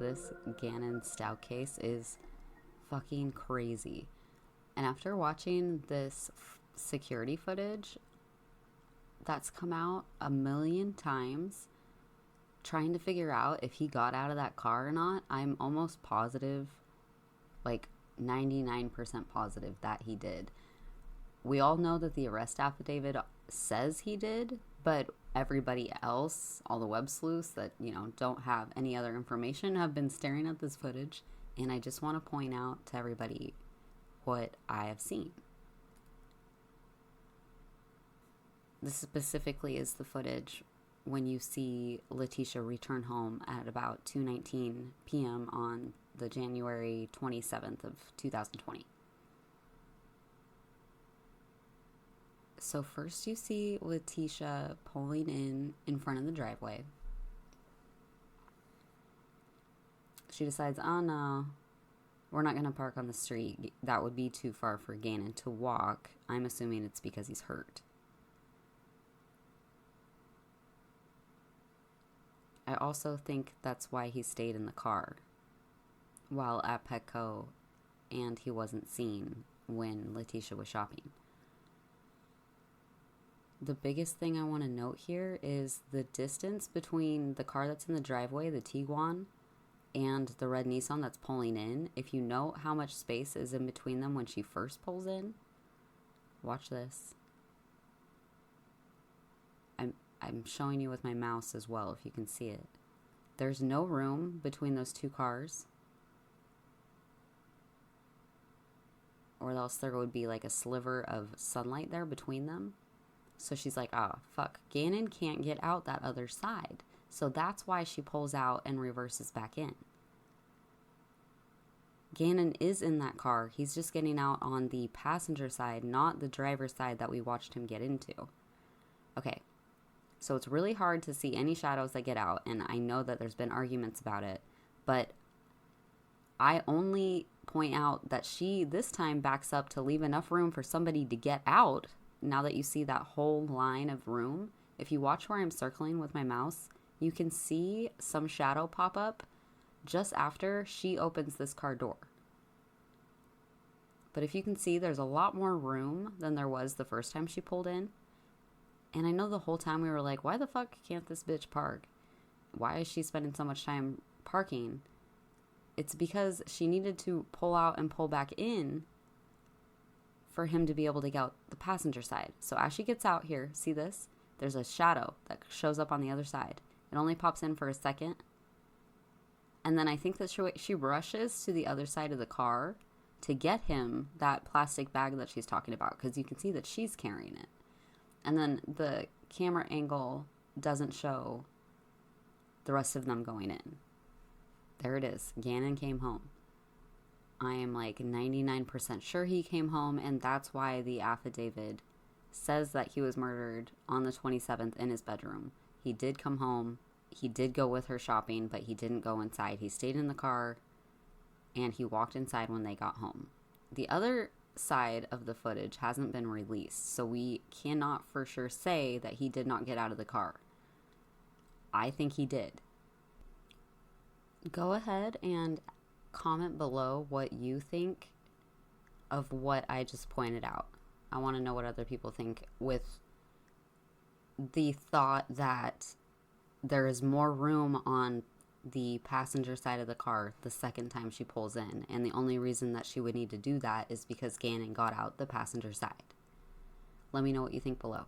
this Gannon Stauch case is fucking crazy. And after watching this security footage that's come out a million times, trying to figure out if he got out of that car or not, I'm almost positive, like 99% positive that he did. We all know that the arrest affidavit says he did, but everybody else, all the web sleuths that, don't have any other information, have been staring at this footage, and I just want to point out to everybody what I have seen. This specifically is the footage when you see Letecia return home at about 2:19 p.m. on the January 27th of 2020. So first you see Letecia pulling in front of the driveway. She decides, oh no, we're not going to park on the street. That would be too far for Gannon to walk. I'm assuming it's because he's hurt. I also think that's why he stayed in the car while at Petco, and he wasn't seen when Letecia was shopping. The biggest thing I want to note here is the distance between the car that's in the driveway, the Tiguan, and the red Nissan that's pulling in. If you know how much space is in between them when she first pulls in, watch this. I'm showing you with my mouse as well, if you can see it. There's no room between those two cars, or else there would be like a sliver of sunlight there between them. So she's like, oh, fuck, Gannon can't get out that other side. So that's why she pulls out and reverses back in. Gannon is in that car. He's just getting out on the passenger side, not the driver's side that we watched him get into. Okay, so it's really hard to see any shadows that get out, and I know that there's been arguments about it, but I only point out that she this time backs up to leave enough room for somebody to get out. Now that you see that whole line of room, if you watch where I'm circling with my mouse, you can see some shadow pop up just after she opens this car door. But if you can see, there's a lot more room than there was the first time she pulled in. And I know the whole time we were like, why the fuck can't this bitch park? Why is she spending so much time parking? It's because she needed to pull out and pull back in for him to be able to get out the passenger side. So as she gets out here, see this? There's a shadow that shows up on the other side. It only pops in for a second. And then I think that she rushes to the other side of the car to get him that plastic bag that she's talking about, because you can see that she's carrying it. And then the camera angle doesn't show the rest of them going in. There it is. Gannon came home. I am like 99% sure he came home, and that's why the affidavit says that he was murdered on the 27th in his bedroom. He did come home. He did go with her shopping, but he didn't go inside. He stayed in the car, and he walked inside when they got home. The other side of the footage hasn't been released, so we cannot for sure say that he did not get out of the car. I think he did. Go ahead and comment below what you think of what I just pointed out. I want to know what other people think, with the thought that there is more room on the passenger side of the car the second time she pulls in, and the only reason that she would need to do that is because Gannon got out the passenger side. Let me know what you think below.